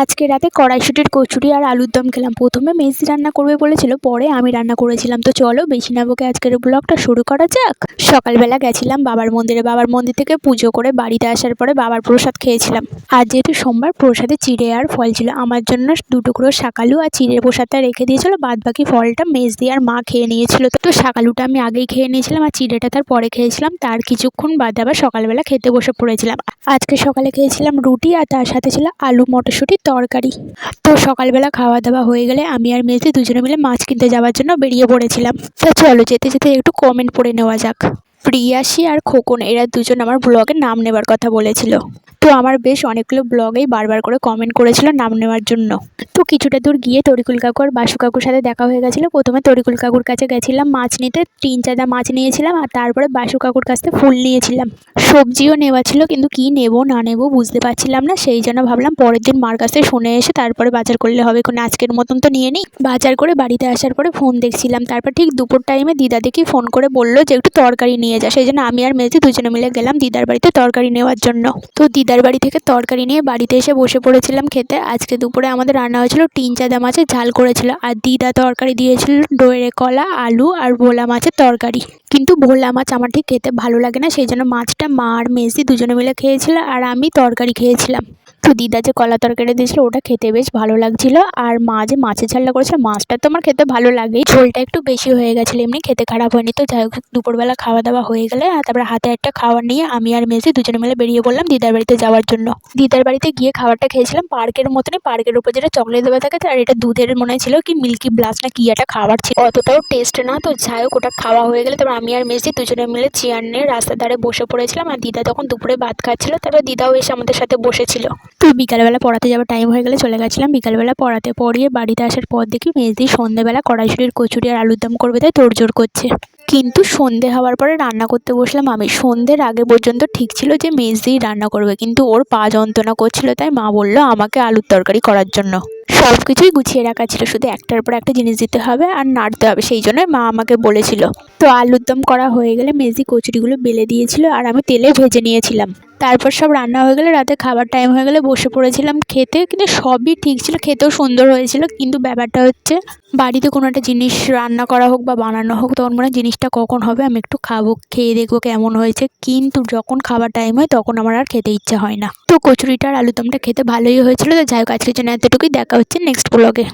আজকে রাতে কড়াইশুঁটির কচুরি আর আলুর দম খেলাম। প্রথমে মেসি রান্না করবে বলেছিল, পরে আমি রান্না করেছিলাম। তো চলো বেশি না বকে আজকের ব্লগটা শুরু করা যাক। সকালবেলা গেছিলাম বাবার মন্দিরে। বাবার মন্দির থেকে পুজো করে বাড়িতে আসার পরে বাবার প্রসাদ খেয়েছিলাম। আর যেহেতু সোমবার, প্রসাদে চিড়ে আর ফল ছিল। আমার জন্য 2 টুকরো শাকালু আর চিড়ের প্রসাদটা রেখে দিয়েছিল, বাদ বাকি ফলটা মেজদি আর মা খেয়ে নিয়েছিল। তো শাকালুটা আমি আগেই খেয়ে নিয়েছিলাম আর চিড়েটা তার পরে খেয়েছিলাম। তার কিছুক্ষণ বাদে আবার সকালবেলা খেতে বসে পড়েছিলাম। আজকে সকালে খেয়েছিলাম রুটি আর তার সাথে ছিল আলু মটরশুঁটির তরকারি। তো সকালবেলা খাওয়া দাওয়া হয়ে গেলে আমি আর মেজদি দুজনে মিলে মাছ কিনতে যাওয়ার জন্য বেরিয়ে পড়েছিলাম। তো চলো যেতে যেতে একটু কমেন্ট পড়ে নেওয়া যাক। প্রিয়াসী আর খোকন এরা দুজন আমার ব্লগে নাম নেবার কথা বলেছিল। তো আমার বেশ অনেকগুলো ব্লগেই বারবার করে কমেন্ট করেছিল নাম নেওয়ার জন্য। তো কিছুটা দূর গিয়ে তরিকুল কাকু আর বাসু কাকুর সাথে দেখা হয়ে গেছিলো। প্রথমে তরিকুল কাকুর কাছে গেছিলাম মাছ নিতে, 3-4টা মাছ নিয়েছিলাম আর তারপরে বাসু কাকুর কাছ থেকে ফুল নিয়েছিলাম। সবজিও নেওয়া ছিল, কিন্তু কি নেব না নেব বুঝতে পারছিলাম না। সেই জন্য ভাবলাম পরের দিন মার কাছ থেকে শুনে এসে তারপরে বাজার করলে হবে, কোনো আজকের মতন তো নিয়ে নিই। বাজার করে বাড়িতে আসার পরে ফোন দেখছিলাম। তারপর ঠিক দুপুর টাইমে দিদা দেখি ফোন করে বললো যে একটু তরকারি নিয়ে যা। সেই জন্য আমি আর মেজদি দুজনে মিলে গেলাম দিদার বাড়িতে তরকারি নেওয়ার জন্য। তো দিদার বাড়ি থেকে তরকারি নিয়ে বাড়িতে এসে বসে পড়েছিলাম খেতে। আজকে দুপুরে আমাদের রান্না হয়েছিল 3-4 মাছের ঝাল করেছিল, আর দিদা তরকারি দিয়েছিল দইয়ের কলা, আলু আর ভোলা মাছের তরকারি। কিন্তু ভোলা মাছ আমার ঠিক খেতে ভালো লাগে না, সেই জন্য মাছটা মা আর মেজদি দুজনে মিলে খেয়েছিল আর আমি তরকারি খেয়েছিলাম। তো দিদা যে কলা তরকারি দিয়েছিল ওটা খেতে বেশ ভালো লাগছিল। আর মা যে মাছের ঝালটা করেছিল, মাছটা তো আমার খেতে ভালো লাগেই, ঝোলটা একটু বেশি হয়ে গেছিলো, এমনি খেতে খারাপ হয়নি। তো যাই হোক, দুপুরবেলা খাওয়া দাওয়া হয়ে গেলে আর তারপরে হাতে একটা খাবার নিয়ে আমি আর মেজদি দুজনে মিলে বেরিয়ে পড়লাম দিদার বাড়িতে যাওয়ার জন্য। দিদার বাড়িতে গিয়ে খাবারটা খেয়েছিলাম পার্কের মতনই, পার্কের উপর যেটা চকলেট দেওয়া থাকে, আর এটা দুধের মনে ছিল কি মিল্কি ব্লাস্ট না কি একটা খাবার ছিল, অতটাও টেস্ট না। তো যাই হোক, ওটা খাওয়া হয়ে গেলে তারপর আমি আর মেজদি দুজনে মিলে চেয়ার নিয়ে রাস্তার ধারে বসে পড়েছিলাম। আর দিদা তখন দুপুরে ভাত খাচ্ছিল, তারপর দিদাও এসে আমাদের সাথে বসেছিল। তো বিকালবেলা পড়াতে যাওয়ার টাইম হয়ে গেলে চলে গেছিলাম। বিকালবেলা পড়াতে পড়িয়ে বাড়িতে আসার পর দেখি মেজদি সন্ধ্যেবেলা কড়াইশুঁটির কচুরি আর আলুর দম করবে তাই তোড়জোড় করছে। কিন্তু সন্ধে হওয়ার পরে রান্না করতে বসলাম আমি। সন্ধ্যের আগে পর্যন্ত ঠিক ছিল যে মেজদিই রান্না করবে, কিন্তু ওর পা যন্ত্রণা করছিল তাই মা বললো আমাকে আলুর তরকারি করার জন্য। সব কিছুই গুছিয়ে রাখা ছিল, শুধু একটার পর একটা জিনিস দিতে হবে আর নাড়তে হবে, সেই জন্য মা আমাকে বলেছিল। তো আলুর দম করা হয়ে গেলে মেজদি কচুরিগুলো বেলে দিয়েছিল আর আমি তেলে ভেজে নিয়েছিলাম। তারপর সব রান্না হয়ে গেলে রাতে খাবার টাইম হয়ে গেলে বসে পড়েছিলাম খেতে। কিন্তু সবই ঠিক ছিল, খেতেও সুন্দর হয়েছিল। কিন্তু ব্যাপারটা হচ্ছে বাড়িতে কোনো একটা জিনিস রান্না করা হোক বা বানানো হোক, তখন মনে হয় জিনিসটা কখন হবে, আমি একটু খাবো, খেয়ে দেখবো কেমন হয়েছে। কিন্তু যখন খাবার টাইম হয় তখন আমার আর খেতে ইচ্ছা হয় না। তো কচুরিটা আর আলুর দমটা খেতে ভালোই হয়েছিল। তো যাই হোক, আজকের জন্য এতটুকুই। দেখা হচ্ছে নেক্সট ব্লগে।